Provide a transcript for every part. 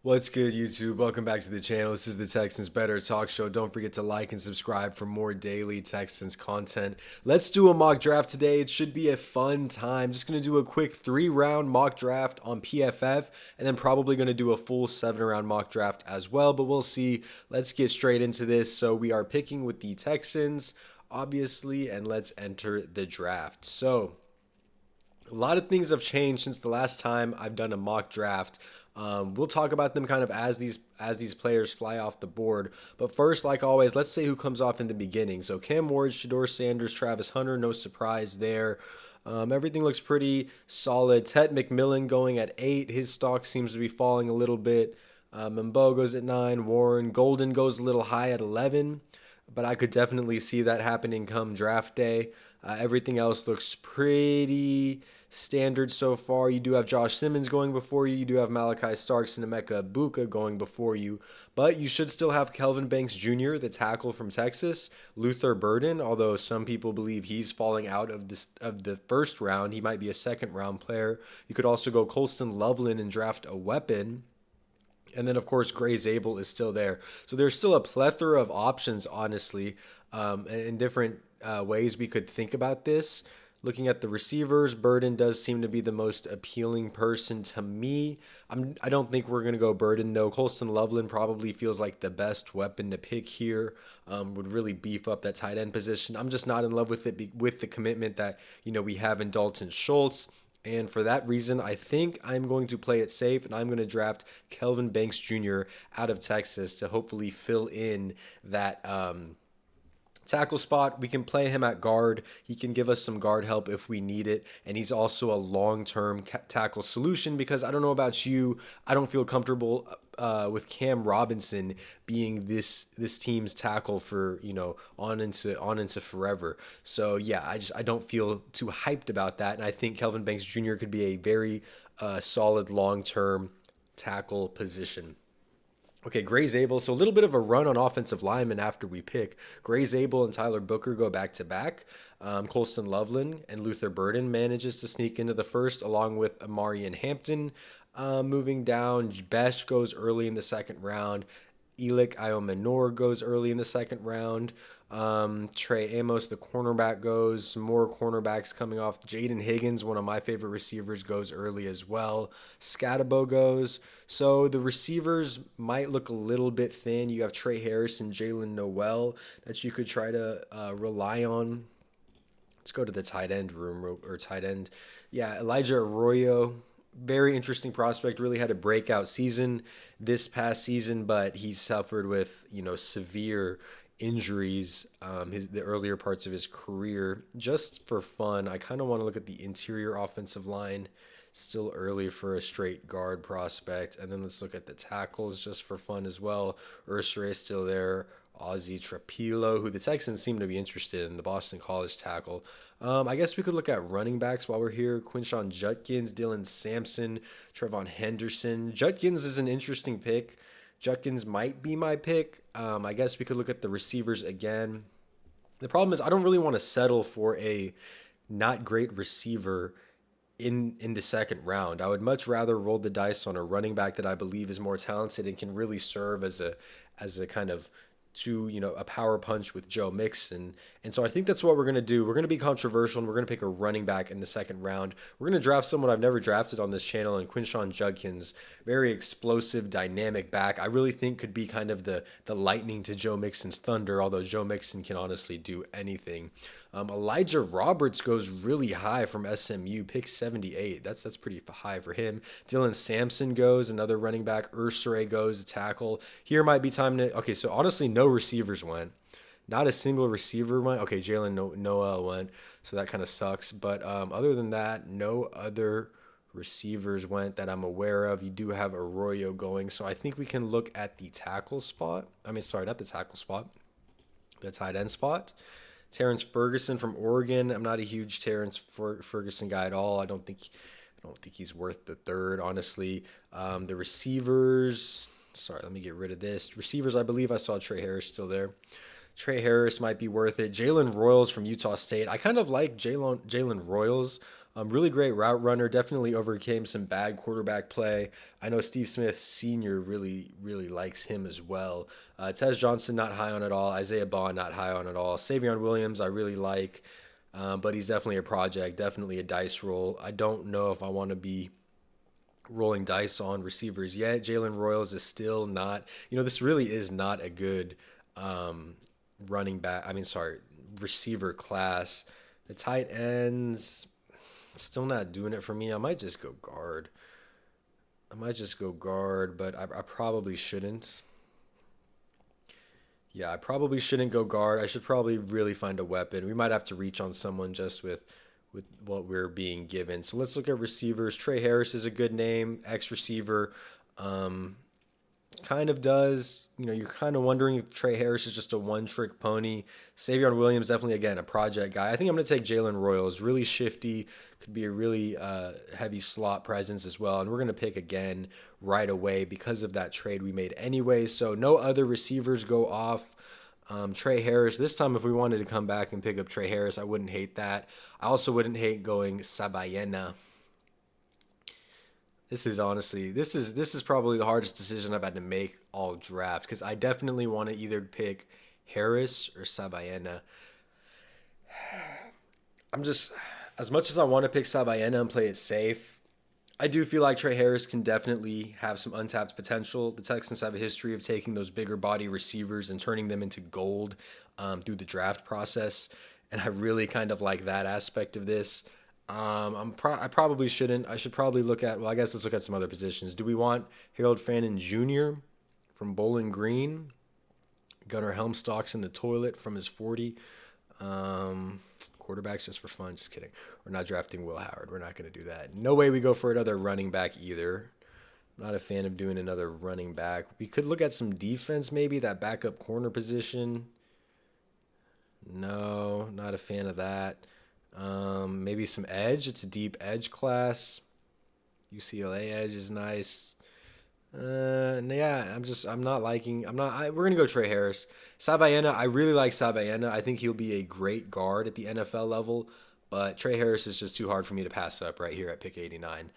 What's good, YouTube? Welcome back to the channel. This is the Texans Better Talk Show. Don't forget to like and subscribe for more daily Texans content. Let's do a mock draft today. It should be a fun time. Just going to do a quick 3-round mock draft on PFF, and then probably going to do a full 7-round mock draft as well, but we'll see. Let's get straight into this. So we are picking with the Texans, obviously, and let's enter the draft. So a lot of things have changed since the last time I've done a mock draft. We'll talk about them kind of as these players fly off the board. But first, like always, let's say who comes off in the beginning. So Cam Ward, Shador Sanders, Travis Hunter, no surprise there. Everything looks pretty solid. Ted McMillan going at 8. His stock seems to be falling a little bit. Mbo goes at 9. Warren Golden goes a little high at 11. But I could definitely see that happening come draft day. Everything else looks pretty standard so far. You do have Josh Simmons going before you. You do have Malachi Starks and Emeka Buka going before you. But you should still have Kelvin Banks Jr., the tackle from Texas. Luther Burden, although some people believe he's falling out of the first round. He might be a second-round player. You could also go Colston Loveland and draft a weapon. And then, of course, Gray Zabel is still there. So there's still a plethora of options, honestly, in different ways we could think about this. Looking at the receivers, Burden does seem to be the most appealing person to me. I don't think we're going to go Burden, though. Colston Loveland probably feels like the best weapon to pick here. Would really beef up that tight end position. I'm just not in love with it with the commitment that we have in Dalton Schultz. And for that reason, I think I'm going to play it safe, and I'm going to draft Kelvin Banks Jr. out of Texas to hopefully fill in that tackle spot. We can play him at guard. He can give us some guard help if we need it. And he's also a long-term tackle solution because I don't know about you, I don't feel comfortable with Cam Robinson being this team's tackle for on into forever. So yeah, I don't feel too hyped about that. And I think Kelvin Banks Jr. could be a very solid long-term tackle position. Okay, Gray Zabel. So a little bit of a run on offensive linemen after we pick. Gray Zabel and Tyler Booker go back to back. Colston Loveland and Luther Burden manages to sneak into the first, along with Amarian Hampton. Moving down, Besh goes early in the second round. Elik Iomenor goes early in the second round. Trey Amos, the cornerback, goes. Some more cornerbacks coming off. Jaden Higgins, one of my favorite receivers, goes early as well. Scatabo goes. So the receivers might look a little bit thin. You have Trey Harris and Jalen Noel that you could try to rely on. Let's go to the tight end room or tight end. Yeah, Elijah Arroyo, very interesting prospect. Really had a breakout season this past season, but he suffered with severe injuries the earlier parts of his career. Just for fun, I kind of want to look at the interior offensive line. Still early for a straight guard prospect. And then let's look at the tackles just for fun as well. Ursure is still there. Ozzy Trapilo, who the Texans seem to be interested in, the Boston College tackle. I guess we could look at running backs while we're here. Quinshon Judkins, Dylan Sampson, Trevon Henderson. Judkins is an interesting pick. Judkins might be my pick. I guess we could look at the receivers again. The problem is I don't really want to settle for a not great receiver in the second round. I would much rather roll the dice on a running back that I believe is more talented and can really serve as a kind of a power punch with Joe Mixon. And so I think that's what we're going to do. We're going to be controversial, and we're going to pick a running back in the second round. We're going to draft someone I've never drafted on this channel, and Quinshon Judkins, very explosive, dynamic back. I really think could be kind of the lightning to Joe Mixon's thunder, although Joe Mixon can honestly do anything. Elijah Roberts goes really high from SMU, pick 78. That's pretty high for him. Dylan Sampson goes, another running back. Ursure goes, a tackle. Here might be time to... Okay, so honestly, no receivers went. Not a single receiver went. Okay, Jalen Noel went, so that kind of sucks. But other than that, no other receivers went that I'm aware of. You do have Arroyo going, so I think we can look at the tackle spot. I mean, sorry, not the tackle spot. The tight end spot. Terrence Ferguson from Oregon. I'm not a huge Terrence Ferguson guy at all. I don't think he's worth the third, honestly. The receivers. Sorry, let me get rid of this. Receivers, I believe I saw Trey Harris still there. Trey Harris might be worth it. Jalen Royals from Utah State. I kind of like Jalen Royals. Really great route runner. Definitely overcame some bad quarterback play. I know Steve Smith Sr. really likes him as well. Tez Johnson, not high on at all. Isaiah Bond, not high on at all. Savion Williams, I really like, but he's definitely a project, definitely a dice roll. I don't know if I want to be rolling dice on receivers yet. Jalen Royals is still not, this really is not a good um, running back. I mean, sorry, receiver class. The tight ends, still not doing it for me. I might just go guard. But I probably shouldn't. Yeah, I probably shouldn't go guard. I should probably really find a weapon. We might have to reach on someone just with what we're being given. So let's look at receivers. Trey Harris is a good name, ex receiver. Um, Kind of does. You're kind of wondering if Trey Harris is just a one trick pony. Savion Williams, definitely, again, a project guy. I think I'm going to take Jalen Royals. Really shifty, could be a really heavy slot presence as well. And we're going to pick again right away because of that trade we made anyway. So no other receivers go off. Trey Harris, this time if we wanted to come back and pick up Trey Harris, I wouldn't hate that. I also wouldn't hate going Sabayena. This is probably the hardest decision I've had to make all draft because I definitely want to either pick Harris or Sabayena. I'm just as much as I want to pick Sabayena and play it safe. I do feel like Trey Harris can definitely have some untapped potential. The Texans have a history of taking those bigger body receivers and turning them into gold through the draft process, and I really kind of like that aspect of this. I probably shouldn't. I should probably look at. Well, I guess let's look at some other positions. Do we want Harold Fannin Jr. from Bowling Green? Gunnar Helmstocks in the toilet from his 40. Quarterbacks just for fun. Just kidding. We're not drafting Will Howard. We're not going to do that. No way we go for another running back either. I'm not a fan of doing another running back. We could look at some defense maybe, that backup corner position. No, not a fan of that. Maybe some edge. It's a deep edge class. UCLA edge is nice. Yeah, we're gonna go Trey Harris. Sabayena, I really like Sabayena. I think he'll be a great guard at the NFL level, but Trey Harris is just too hard for me to pass up right here at pick 89.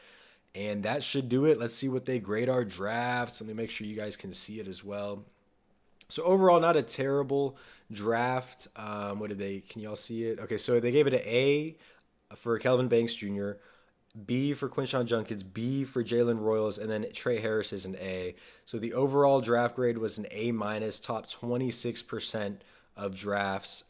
And that should do it. Let's see what they grade our draft. Let me make sure you guys can see it as well. So overall, not a terrible draft. What did they? Can y'all see it? Okay, so they gave it an A for Kelvin Banks Jr., B for Quinshawn Junkins, B for Jalen Royals, and then Trey Harris is an A. So the overall draft grade was an A minus, top 26% of drafts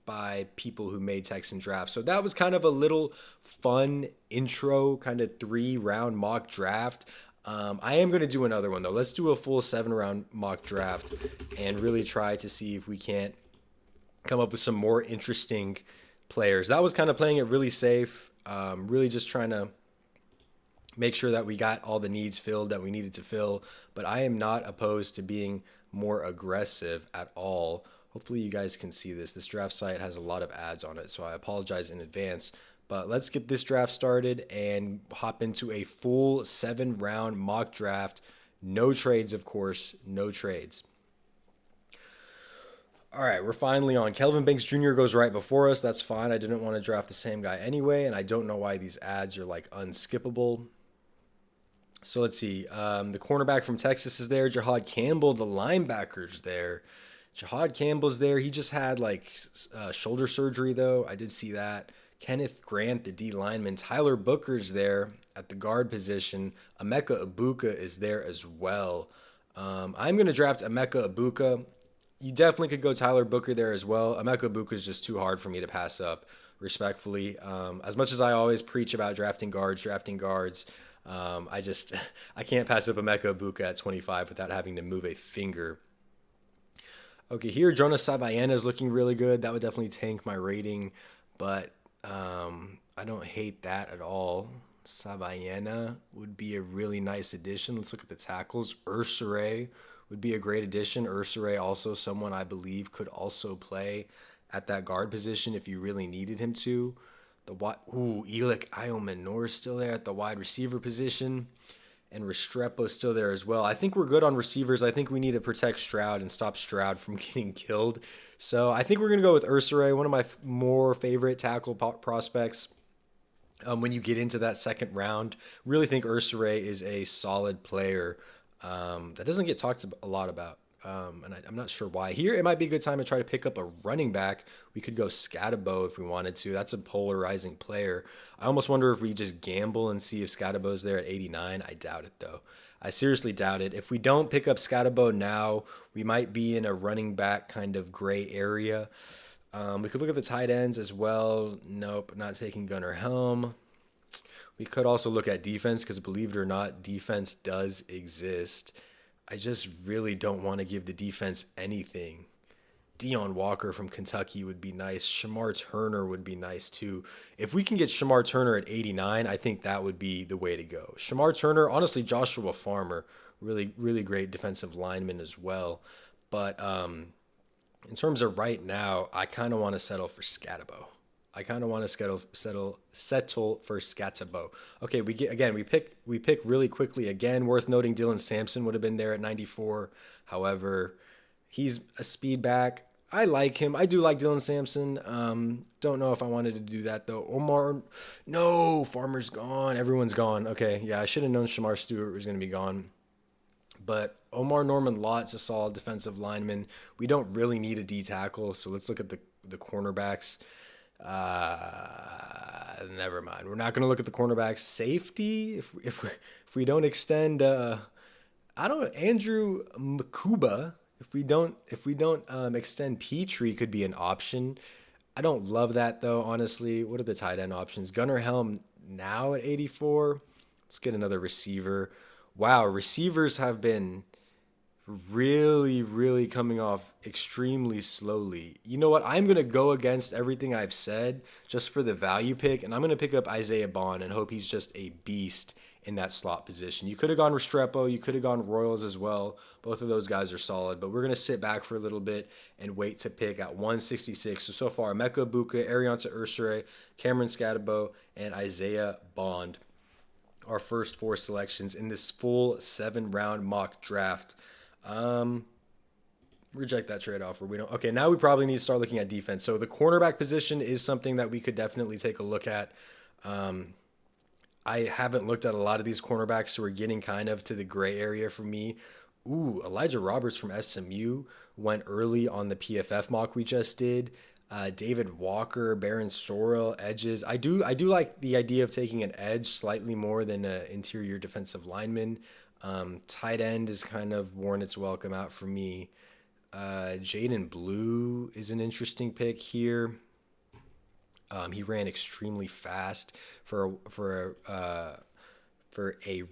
by people who made Texan drafts. So that was kind of a little fun intro, kind of 3-round mock draft. I am going to do another one though. Let's do a full 7-round mock draft and really try to see if we can't come up with some more interesting players. That was kind of playing it really safe. Really just trying to make sure that we got all the needs filled that we needed to fill. But I am not opposed to being more aggressive at all. Hopefully you guys can see this. This draft site has a lot of ads on it, so I apologize in advance. But let's get this draft started and hop into a full 7-round mock draft. No trades, of course. No trades. All right, we're finally on. Kelvin Banks Jr. goes right before us. That's fine. I didn't want to draft the same guy anyway, and I don't know why these ads are like unskippable. So let's see. The cornerback from Texas is there. Jahad Campbell, the linebacker's there. Jahad Campbell's there. He just had like shoulder surgery, though. I did see that. Kenneth Grant, the D lineman. Tyler Booker's there at the guard position. Emeka Ibuka is there as well. I'm going to draft Emeka Ibuka. You definitely could go Tyler Booker there as well. Emeka Ibuka is just too hard for me to pass up, respectfully. As much as I always preach about drafting guards, I can't pass up Emeka Ibuka at 25 without having to move a finger. Okay, here Jonas Sabayena is looking really good. That would definitely tank my rating, but I don't hate that at all. Sabayena would be a really nice addition. Let's look at the tackles. Ursure would be a great addition. Ursure also someone I believe could also play at that guard position if you really needed him to. Elic Iomenor is still there at the wide receiver position. And Restrepo's still there as well. I think we're good on receivers. I think we need to protect Stroud and stop Stroud from getting killed. So I think we're going to go with Ursure, one of my more favorite tackle prospects. when you get into that second round. Really think Ursure is a solid player that doesn't get talked a lot about. And I'm not sure why. Here, it might be a good time to try to pick up a running back. We could go Scatabo if we wanted to. That's a polarizing player. I almost wonder if we just gamble and see if Scatabo's there at 89. I doubt it, though. I seriously doubt it. If we don't pick up Scatabo now, we might be in a running back kind of gray area. We could look at the tight ends as well. Nope, not taking Gunnar Helm. We could also look at defense because, believe it or not, defense does exist. I just really don't want to give the defense anything. Deion Walker from Kentucky would be nice. Shamar Turner would be nice too. If we can get Shamar Turner at 89, I think that would be the way to go. Shamar Turner, honestly, Joshua Farmer, really, really great defensive lineman as well. But in terms of right now, I kind of want to settle for Scatabo. I kind of want to settle for Scatabo. Okay, we pick really quickly again. Worth noting, Dylan Sampson would have been there at 94. However, he's a speed back. I like him. I do like Dylan Sampson. Don't know if I wanted to do that though. Omar, no, Farmer's gone. Everyone's gone. Okay, yeah, I should have known Shamar Stewart was going to be gone. But Omar Norman Lott's a solid defensive lineman. We don't really need a D tackle, so let's look at the cornerbacks. Never mind. We're not going to look at the cornerbacks. Safety, if we don't extend, Andrew Makuba. If we don't extend Petrie, could be an option. I don't love that though, honestly. What are the tight end options? Gunnar Helm now at 84. Let's get another receiver. Wow, receivers have been really, really coming off extremely slowly. You know what? I'm going to go against everything I've said just for the value pick, and I'm going to pick up Isaiah Bond and hope he's just a beast in that slot position. You could have gone Restrepo. You could have gone Royals as well. Both of those guys are solid, but we're going to sit back for a little bit and wait to pick at 166. So far, Emeka Buka, Arianta Ursure, Cameron Scatabo, and Isaiah Bond. Our first four selections in this full 7-round mock draft. Reject that trade offer. We don't. Okay, now we probably need to start looking at defense. So the cornerback position is something that we could definitely take a look at. I haven't looked at a lot of these cornerbacks, so we're getting kind of to the gray area for me. Ooh, Elijah Roberts from SMU went early on the PFF mock we just did. David Walker, Baron Sorrell, edges. I do like the idea of taking an edge slightly more than an interior defensive lineman. Tight end is kind of worn its welcome out for me. Jaden Blue is an interesting pick here. He ran extremely fast for a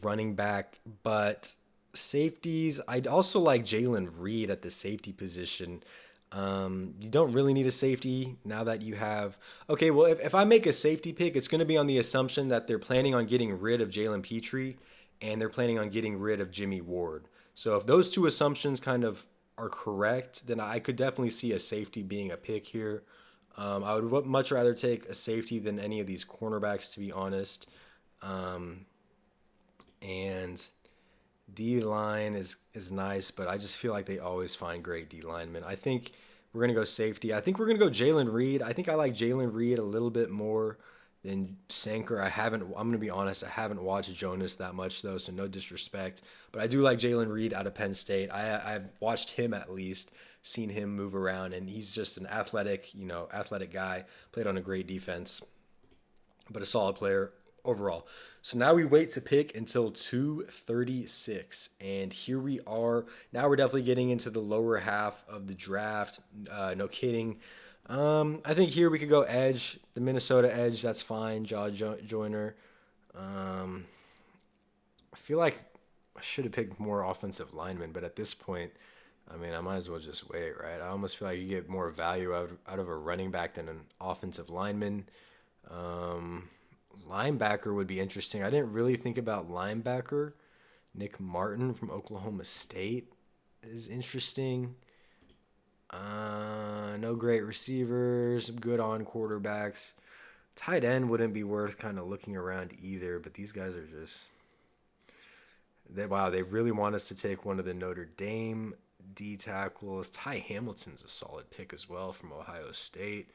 running back, but safeties, I'd also like Jalen Reed at the safety position. You don't really need a safety now that you have. Okay, well, if I make a safety pick, it's going to be on the assumption that they're planning on getting rid of Jalen Petrie and they're planning on getting rid of Jimmy Ward. So if those two assumptions kind of are correct, then I could definitely see a safety being a pick here. I would much rather take a safety than any of these cornerbacks, to be honest. And D-line is nice, but I just feel like they always find great D-linemen. I think we're going to go safety. I think we're going to go Jalen Reed. I think I like Jalen Reed a little bit more than Sanker. I'm going to be honest, I haven't watched Jonas that much, though, so no disrespect. But I do like Jalen Reed out of Penn State. I've watched him at least, seen him move around, and he's just an athletic guy, played on a great defense, but a solid player overall. So now we wait to pick until 236, and here we are. Now we're definitely getting into the lower half of the draft. No kidding. I think here we could go edge, the Minnesota edge. That's fine. Joyner. I feel like I should have picked more offensive linemen, but at this point, I mean, I might as well just wait, right? I almost feel like you get more value out of a running back than an offensive lineman. Linebacker would be interesting. I didn't really think about linebacker. Nick Martin from Oklahoma State is interesting. No great receivers, good on quarterbacks. Tight end wouldn't be worth kind of looking around either, but these guys are just... they really want us to take one of the Notre Dame D tackles. Ty Hamilton's a solid pick as well from Ohio State.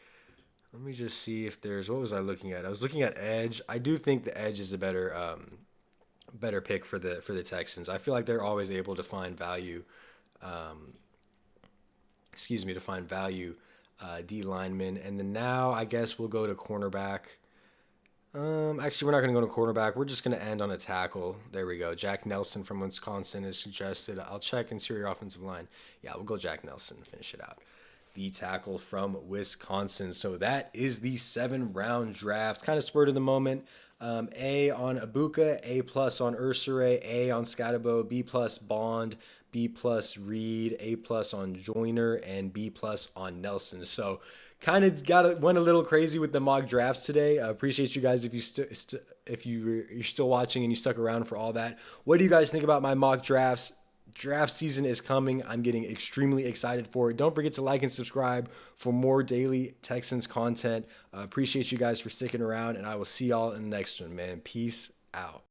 Let me just see if there's. What was I looking at? I was looking at edge. I do think the edge is a better pick for the Texans. I feel like they're always able to find value. Excuse me, to find value. D lineman, and then now I guess we'll go to cornerback. Actually, we're not going to go to cornerback. We're just going to end on a tackle. There we go. Jack Nelson from Wisconsin is suggested. I'll check interior offensive line. Yeah, we'll go Jack Nelson and finish it out. The tackle from Wisconsin. So that is the 7-round draft. Kind of spurred of the moment. A on Abuka, A plus on Ursure, A on Scatabo, B plus Bond, B plus Reed, A plus on Joyner, and B plus on Nelson. So kind of went a little crazy with the mock drafts today. I appreciate you guys if you're still watching and you stuck around for all that. What do you guys think about my mock drafts? Draft season is coming. I'm getting extremely excited for it. Don't forget to like and subscribe for more daily Texans content. Appreciate you guys for sticking around, and I will see y'all in the next one, man. Peace out.